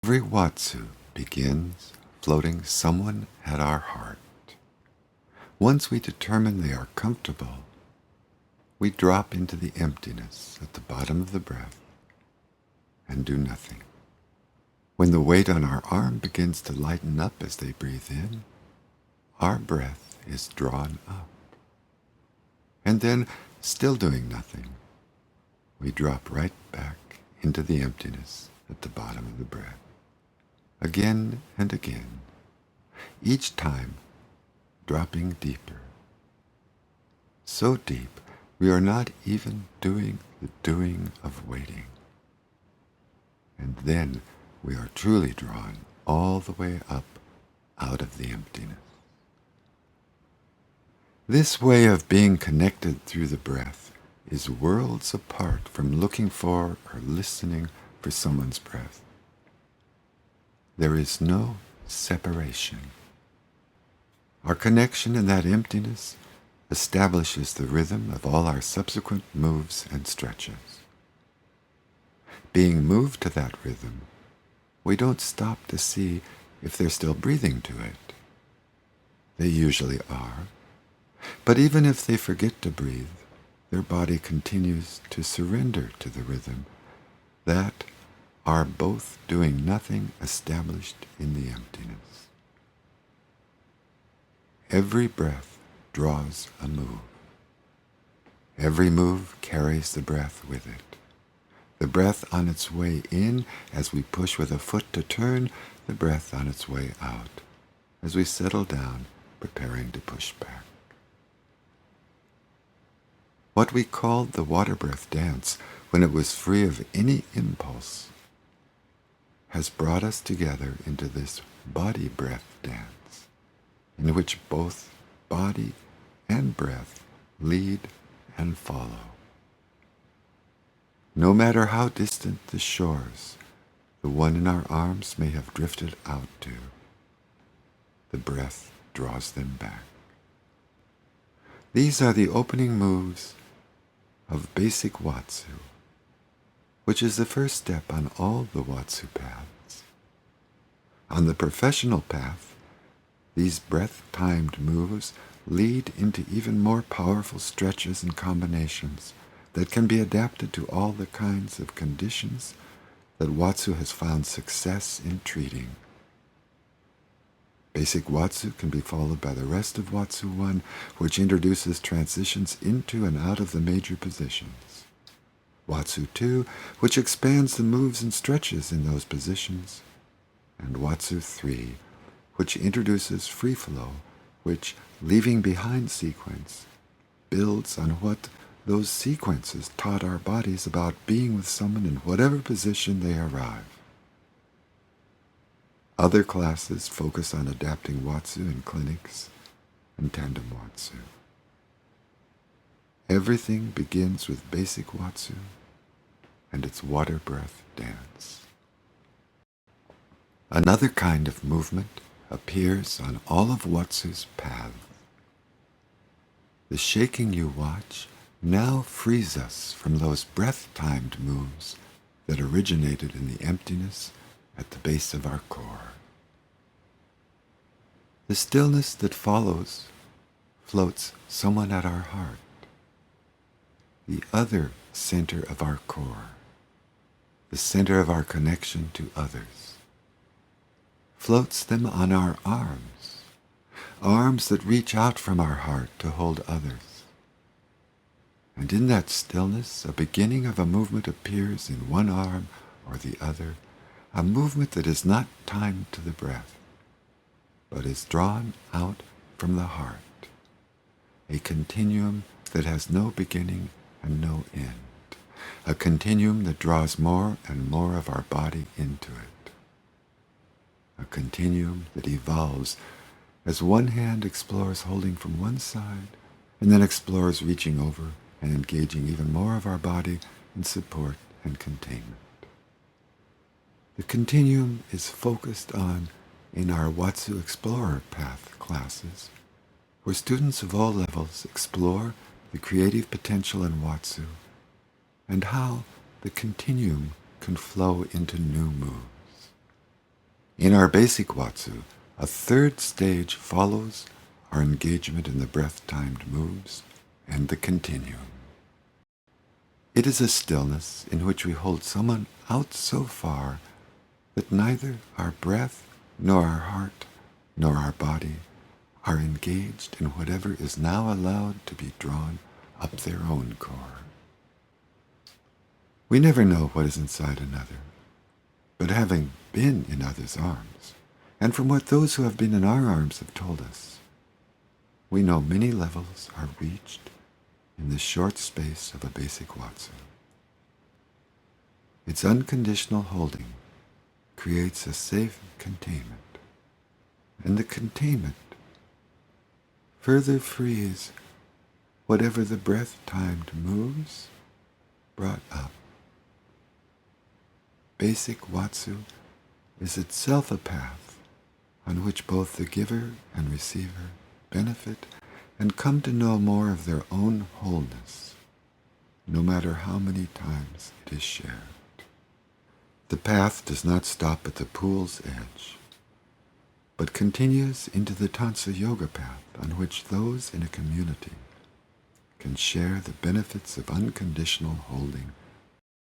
Every Watsu begins floating someone at our heart. Once we determine they are comfortable, we drop into the emptiness at the bottom of the breath and do nothing. When the weight on our arm begins to lighten up as they breathe in, our breath is drawn up. And then, still doing nothing, we drop right back into the emptiness at the bottom of the breath, again and again, each time dropping deeper. So deep, we are not even doing the doing of waiting. And then we are truly drawn all the way up out of the emptiness. This way of being connected through the breath is worlds apart from looking for or listening for someone's breath. There is no separation. Our connection in that emptiness establishes the rhythm of all our subsequent moves and stretches. Being moved to that rhythm, we don't stop to see if they're still breathing to it. They usually are. But even if they forget to breathe, their body continues to surrender to the rhythm that are both doing nothing established in the emptiness. Every breath draws a move. Every move carries the breath with it. The breath on its way in as we push with a foot to turn, the breath on its way out as we settle down, preparing to push back. What we called the water breath dance, when it was free of any impulse, has brought us together into this body breath dance, in which both body and breath lead and follow. No matter how distant the shores the one in our arms may have drifted out to, the breath draws them back. These are the opening moves of basic Watsu, which is the first step on all the Watsu paths. On the professional path, these breath-timed moves lead into even more powerful stretches and combinations that can be adapted to all the kinds of conditions that Watsu has found success in treating. Basic Watsu can be followed by the rest of Watsu 1, which introduces transitions into and out of the major positions. Watsu 2, which expands the moves and stretches in those positions. And Watsu 3, which introduces free flow, which, leaving behind sequence, builds on what those sequences taught our bodies about being with someone in whatever position they arrive. Other classes focus on adapting Watsu in clinics and tandem Watsu. Everything begins with basic Watsu and its water breath dance. Another kind of movement appears on all of Watsu's paths. The shaking you watch now frees us from those breath-timed moves that originated in the emptiness at the base of our core. The stillness that follows floats someone at our heart, the other center of our core, the center of our connection to others. Floats them on our arms, arms that reach out from our heart to hold others. And in that stillness, a beginning of a movement appears in one arm or the other, a movement that is not timed to the breath, but is drawn out from the heart, a continuum that has no beginning and no end, a continuum that draws more and more of our body into it, a continuum that evolves as one hand explores holding from one side and then explores reaching over and engaging even more of our body in support and containment. The continuum is focused on in our Watsu Explorer Path classes, where students of all levels explore the creative potential in Watsu and how the continuum can flow into new moves. In our basic Watsu, a third stage follows our engagement in the breath-timed moves and the continuum. It is a stillness in which we hold someone out so far that neither our breath, nor our heart, nor our body are engaged in whatever is now allowed to be drawn up their own core. We never know what is inside another, but having been in others' arms, and from what those who have been in our arms have told us, we know many levels are reached in the short space of a basic Watsu. Its unconditional holding creates a safe containment, and the containment further frees whatever the breath-timed moves brought up. Basic Watsu is itself a path on which both the giver and receiver benefit and come to know more of their own wholeness, no matter how many times it is shared. The path does not stop at the pool's edge, but continues into the Tantra Yoga path on which those in a community can share the benefits of unconditional holding